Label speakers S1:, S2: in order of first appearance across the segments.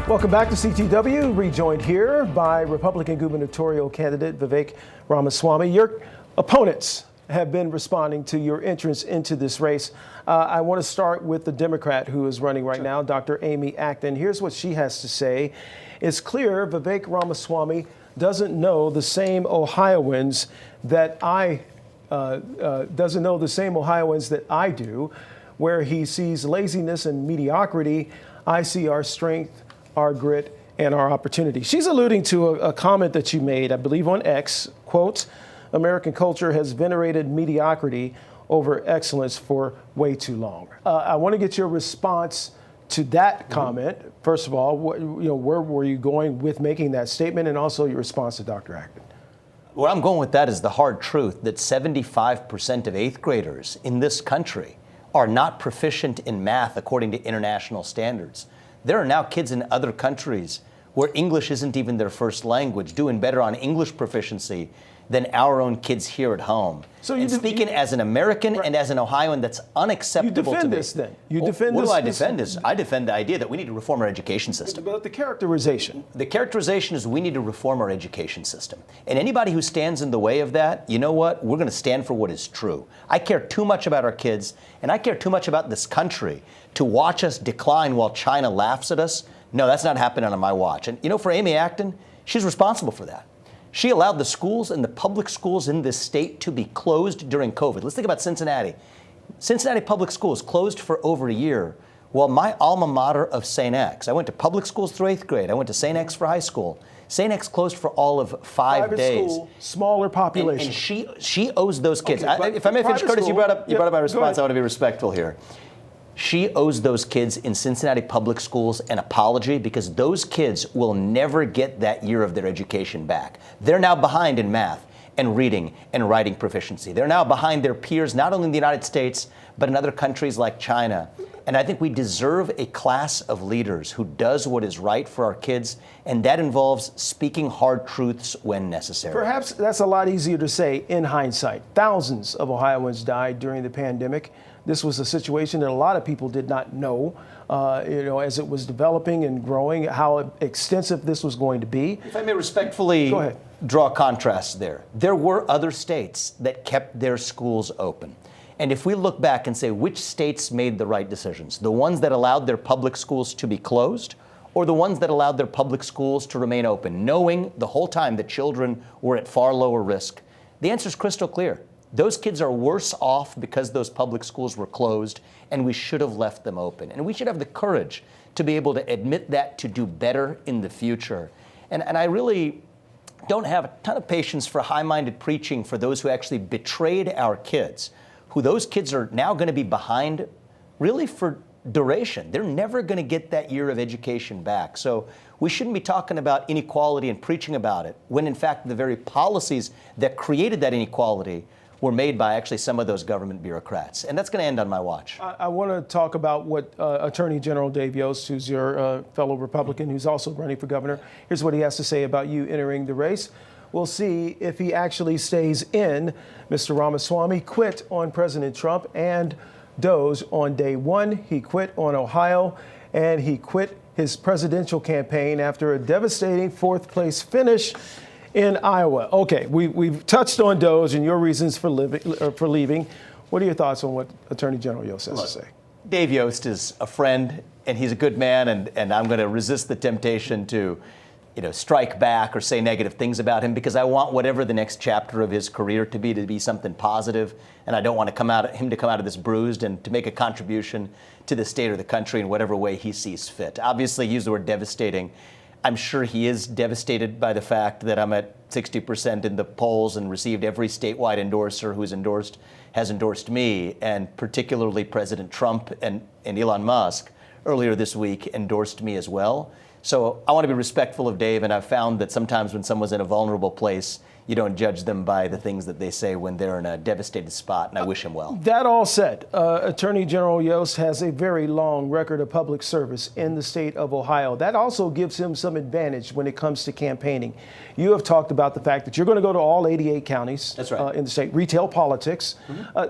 S1: Welcome back to CTW, rejoined here by Republican gubernatorial candidate Vivek Ramaswamy. Your opponents have been responding to your entrance into this race. I want to start with the Democrat who is running right now, Dr. Amy Acton. Here's what she has to say. It's clear Vivek Ramaswamy doesn't know the same Ohioans that I do, where he sees laziness and mediocrity. I see our strength, our grit, and our opportunity. She's alluding to a comment that you made, I believe on X, quote, American culture has venerated mediocrity over excellence for way too long. I want to get your response to that comment. First of all, where were you going with making that statement, and also your response to Dr. Acton?
S2: Where I'm going with that is the hard truth that 75% of eighth graders in this country are not proficient in math according to international standards. There are now kids in other countries where English isn't even their first language, doing better on English proficiency than our own kids here at home. So speaking as an American and as an Ohioan, that's unacceptable to me.
S1: You defend this then? You defend
S2: what
S1: this?
S2: What do I defend is I defend the idea that we need to reform our education system.
S1: But the characterization?
S2: The characterization is we need to reform our education system. And anybody who stands in the way of that, you know what? We're going to stand for what is true. I care too much about our kids, and I care too much about this country to watch us decline while China laughs at us. No, that's not happening on my watch. And for Amy Acton, she's responsible for that. She allowed the schools and the public schools in this state to be closed during COVID. Let's think about Cincinnati. Cincinnati public schools closed for over a year, while my alma mater of St. X, I went to public schools through 8th grade. I went to St. X for high school. St. X closed for all of 5 days.
S1: School, smaller population.
S2: And she owes those kids. Okay, if I may finish, Curtis, you brought up my response. I want to be respectful here. She owes those kids in Cincinnati public schools an apology, because those kids will never get that year of their education back. They're now behind in math and reading and writing proficiency. They're now behind their peers, not only in the United States, but in other countries like China. And I think we deserve a class of leaders who does what is right for our kids, and that involves speaking hard truths when necessary.
S1: Perhaps that's a lot easier to say in hindsight. Thousands of Ohioans died during the pandemic. This was a situation that a lot of people did not know, as it was developing and growing, how extensive this was going to be.
S2: If I may respectfully draw a contrast there. There were other states that kept their schools open. And if we look back and say which states made the right decisions, the ones that allowed their public schools to be closed, or the ones that allowed their public schools to remain open, knowing the whole time that children were at far lower risk, the answer is crystal clear. Those kids are worse off because those public schools were closed, and we should have left them open. And we should have the courage to be able to admit that, to do better in the future. And I really don't have a ton of patience for high-minded preaching for those who actually betrayed our kids, who those kids are now going to be behind really for duration. They're never going to get that year of education back. So we shouldn't be talking about inequality and preaching about it, when in fact the very policies that created that inequality were made by actually some of those government bureaucrats. And that's going to end on my watch.
S1: I want to talk about what Attorney General Dave Yost, who's your fellow Republican, who's also running for governor, here's what he has to say about you entering the race. We'll see if he actually stays in. Mr. Ramaswamy quit on President Trump and Doge on day one. He quit on Ohio, and he quit his presidential campaign after a devastating fourth place finish in Iowa. Okay, we've touched on Doge and your reasons for leaving. What are your thoughts on what Attorney General Yost has to say?
S2: Dave Yost is a friend, and he's a good man, and I'm going to resist the temptation to strike back or say negative things about him, because I want whatever the next chapter of his career to be something positive, and I don't want him to come out of this bruised, and to make a contribution to the state or the country in whatever way he sees fit. Obviously, use the word devastating. I'm sure he is devastated by the fact that I'm at 60% in the polls and received every statewide endorser who's has endorsed me, and particularly President Trump and Elon Musk earlier this week endorsed me as well. So I want to be respectful of Dave, and I've found that sometimes when someone's in a vulnerable place, you don't judge them by the things that they say when they're in a devastated spot, and I wish him well.
S1: That all said, Attorney General Yost has a very long record of public service in the state of Ohio. That also gives him some advantage when it comes to campaigning. You have talked about the fact that you're going to go to all 88 counties.
S2: That's right.
S1: In the state, retail politics.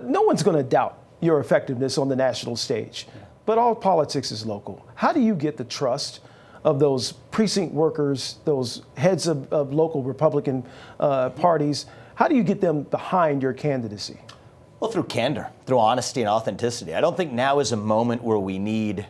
S1: No one's going to doubt your effectiveness on the national stage, but all politics is local. How do you get the trust of those precinct workers, those heads of local Republican parties? How do you get them behind your candidacy?
S2: Well, through candor, through honesty and authenticity. I don't think now is a moment where we need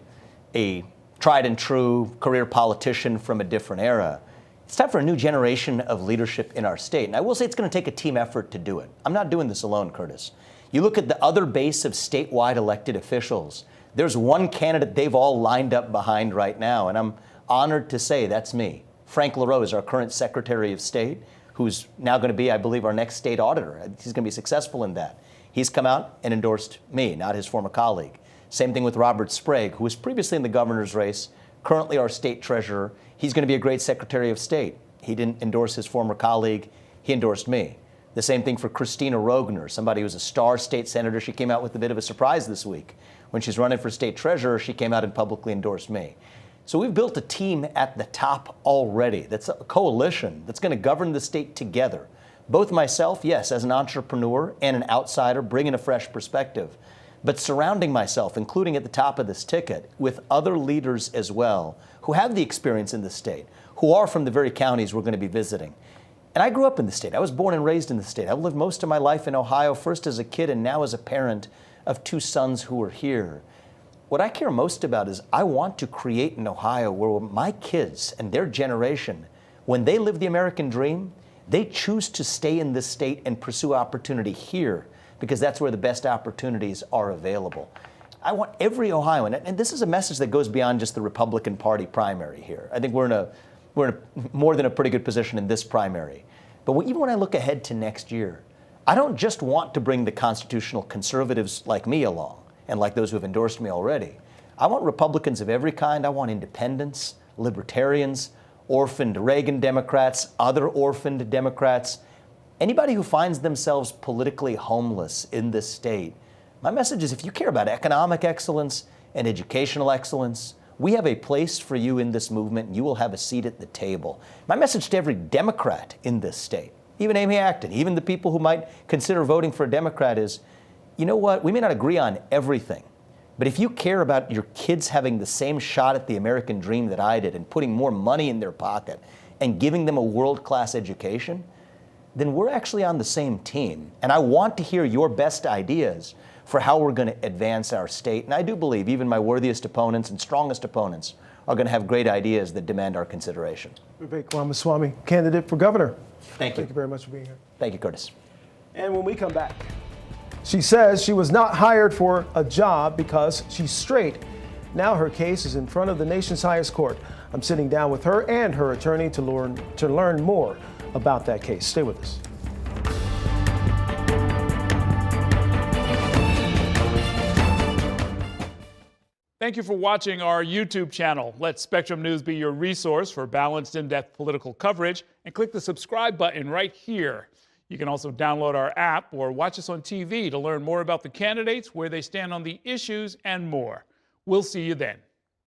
S2: a tried and true career politician from a different era. It's time for a new generation of leadership in our state. And I will say it's going to take a team effort to do it. I'm not doing this alone, Curtis. You look at the other base of statewide elected officials, there's one candidate they've all lined up behind right now. And I'm honored to say that's me. Frank LaRoe is our current Secretary of State, who's now going to be, I believe, our next state auditor. He's going to be successful in that. He's come out and endorsed me, not his former colleague. Same thing with Robert Sprague, who was previously in the governor's race, currently our state treasurer. He's going to be a great Secretary of State. He didn't endorse his former colleague. He endorsed me. The same thing for Christina Rogner, somebody who's a star state senator. She came out with a bit of a surprise this week. When she's running for state treasurer, she came out and publicly endorsed me. So we've built a team at the top already. That's a coalition that's going to govern the state together. Both myself, yes, as an entrepreneur and an outsider, bringing a fresh perspective, but surrounding myself, including at the top of this ticket, with other leaders as well who have the experience in the state, who are from the very counties we're going to be visiting. And I grew up in the state. I was born and raised in the state. I've lived most of my life in Ohio, first as a kid and now as a parent of two sons who are here. What I care most about is I want to create an Ohio where my kids and their generation, when they live the American dream, they choose to stay in this state and pursue opportunity here because that's where the best opportunities are available. I want every Ohioan, and this is a message that goes beyond just the Republican Party primary here. I think we're in a more than a pretty good position in this primary. But even when I look ahead to next year, I don't just want to bring the constitutional conservatives like me along and like those who have endorsed me already. I want Republicans of every kind. I want independents, libertarians, orphaned Reagan Democrats, other orphaned Democrats, anybody who finds themselves politically homeless in this state. My message is if you care about economic excellence and educational excellence, we have a place for you in this movement, and you will have a seat at the table. My message to every Democrat in this state, even Amy Acton, even the people who might consider voting for a Democrat is, you know what, we may not agree on everything, but if you care about your kids having the same shot at the American dream that I did and putting more money in their pocket and giving them a world-class education, then we're actually on the same team. And I want to hear your best ideas for how we're going to advance our state. And I do believe even my worthiest opponents and strongest opponents are going to have great ideas that demand our consideration.
S1: Vivek Ramaswamy, candidate for governor.
S2: Thank you.
S1: Thank you very much for being here.
S2: Thank you, Curtis.
S1: And when we come back, she says she was not hired for a job because she's straight. Now her case is in front of the nation's highest court. I'm sitting down with her and her attorney to learn more about that case. Stay with us.
S3: Thank you for watching our YouTube channel. Let Spectrum News be your resource for balanced, in-depth political coverage, and click the subscribe button right here. You can also download our app or watch us on TV to learn more about the candidates, where they stand on the issues, and more. We'll see you then.